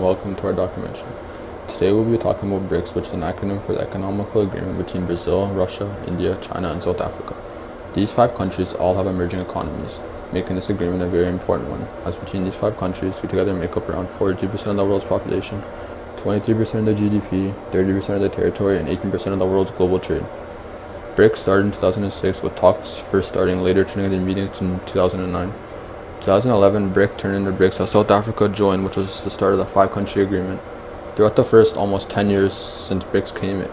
welcome to our documentary. Today we'll be talking about Brics, which is an acronym for the Economical Agreement between Brazil, Russia, India, China, and South Africa. These 5 countries all have emerging economies, making this agreement a very important one, as between these 5 countries, who together make up around 42% of the world's population, 23% of the GDP, 30% of the territory, and 18% of the world's global trade. Brics started in 2006, with talks first starting, later turning into meetings in 2009. 2011, BRIC turned into Brics as South Africa joined, which was the start of the 5 country agreement. Throughout the first almost 10 years since Brics came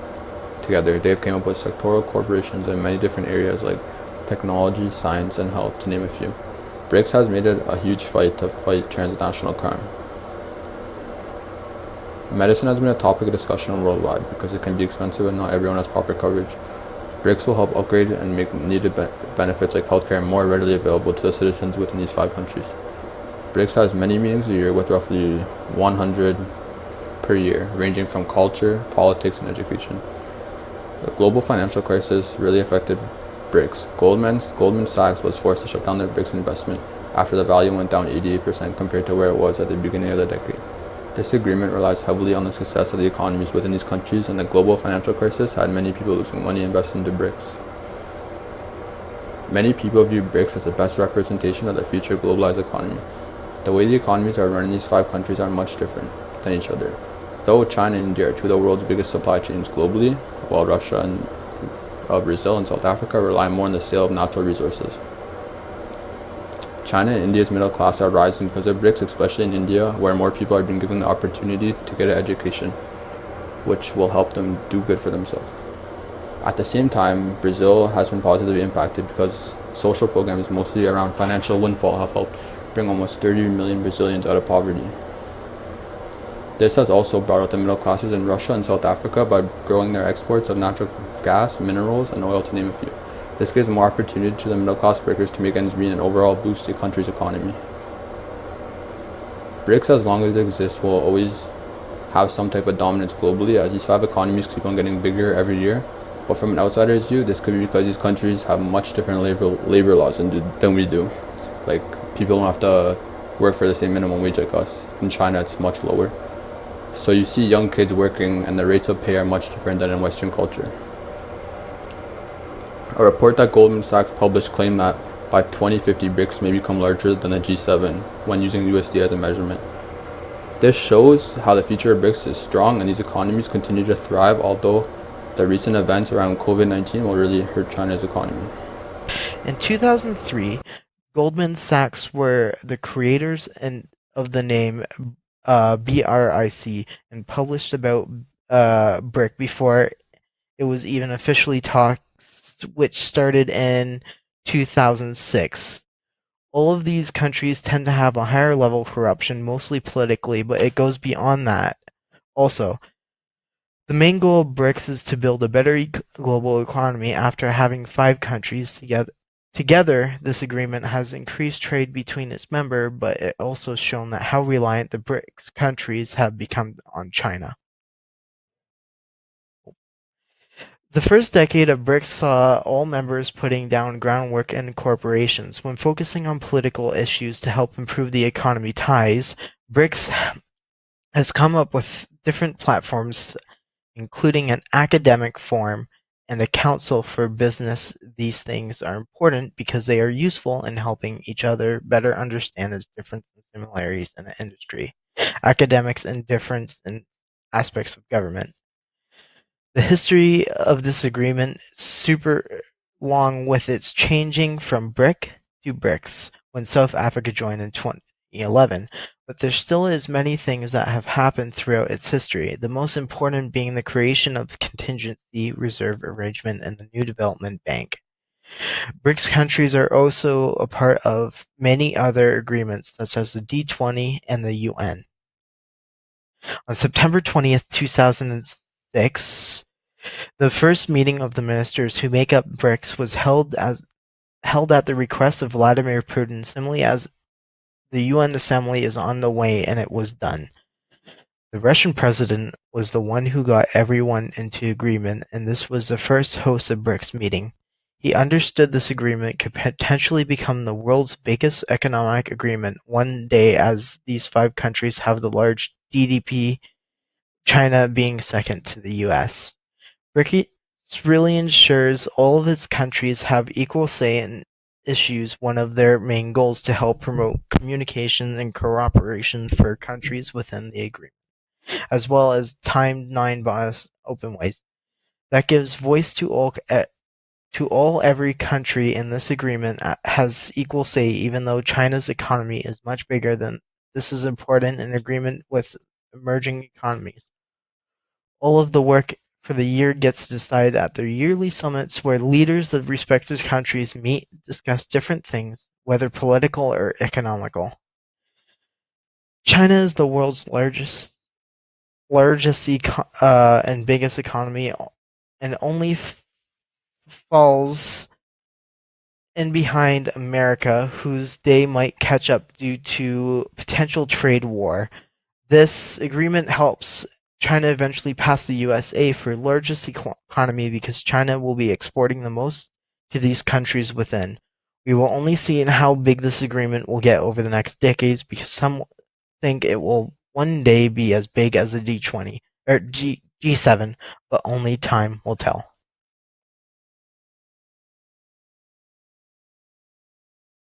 together, they've came up with sectoral corporations in many different areas like technology, science, and health, to name a few. Brics has made it a huge fight to fight transnational crime. Medicine has been a topic of discussion worldwide because it can be expensive and not everyone has proper coverage. Brics will help upgrade and make needed benefits like healthcare more readily available to the citizens within these 5 countries. Brics has many meetings a year with roughly 100 per year, ranging from culture, politics, and education. The global financial crisis really affected Brics. Goldman Sachs was forced to shut down their Brics investment after the value went down 88% compared to where it was at the beginning of the decade. This agreement relies heavily on the success of the economies within these countries, and the global financial crisis had many people losing money invested into Brics. Many people view Brics as the best representation of the future globalized economy. The way the economies are run in these 5 countries are much different than each other. Though China and India are two of the world's biggest supply chains globally, while Russia and Brazil and South Africa rely more on the sale of natural resources. China and India's middle class are rising because of Brics, especially in India, where more people are being given the opportunity to get an education, which will help them do good for themselves. At the same time, Brazil has been positively impacted because social programs, mostly around financial windfall, have helped bring almost 30 million Brazilians out of poverty. This has also brought out the middle classes in Russia and South Africa by growing their exports of natural gas, minerals, and oil, to name a few. This gives more opportunity to the middle class workers to make ends meet and overall boost the country's economy. Brics, as long as it exists, will always have some type of dominance globally, as these 5 economies keep on getting bigger every year. But from an outsider's view, this could be because these countries have much different labor laws than we do. Like, people don't have to work for the same minimum wage like us. In China, it's much lower. So you see young kids working, and the rates of pay are much different than in Western culture. A report that Goldman Sachs published claimed that by 2050, Brics may become larger than the G7 when using USD as a measurement. This shows how the future of Brics is strong and these economies continue to thrive, although the recent events around COVID-19 will really hurt China's economy. In 2003, Goldman Sachs were the creators of the name BRIC and published about BRIC before it was even officially talked, which started in 2006. All of these countries tend to have a higher level of corruption, mostly politically, but it goes beyond that. Also, the main goal of BRICS is to build a better global economy after having 5 countries together. Together, this agreement has increased trade between its members, but it also shown that how reliant the BRICS countries have become on China. The first decade of BRICS saw all members putting down groundwork in corporations. When focusing on political issues to help improve the economy ties, BRICS has come up with different platforms, including an academic forum and a council for business. These things are important because they are useful in helping each other better understand its differences and similarities in the industry, academics, and difference in aspects of government. The history of this agreement is super long, with its changing from BRIC to BRICS when South Africa joined in 2011, but there still is many things that have happened throughout its history, the most important being the creation of the Contingency Reserve Arrangement and the New Development Bank. BRICS countries are also a part of many other agreements, such as the D20 and the UN. On September 20th, 2006, the first meeting of the ministers who make up BRICS was held at the request of Vladimir Putin, simply as the UN Assembly is on the way, and it was done. The Russian president was the one who got everyone into agreement, and this was the first host of BRICS meeting. He understood this agreement could potentially become the world's biggest economic agreement one day, as these 5 countries have the large GDP, China being second to the US. Brics really ensures all of its countries have equal say in issues. One of their main goals to help promote communication and cooperation for countries within the agreement, as well as timed non-biased open ways. That gives voice to all. Every country in this agreement has equal say, even though China's economy is much bigger than this is important in agreement with emerging economies. All of the work for the year gets decided at their yearly summits where leaders of respective countries meet, discuss different things, whether political or economical. China is the world's largest and biggest economy, and only falls in behind America, whose day might catch up due to potential trade war. This agreement helps China eventually pass the USA for largest economy because China will be exporting the most to these countries within. We will only see in how big this agreement will get over the next decades because some think it will one day be as big as the G20 or G7, but only time will tell.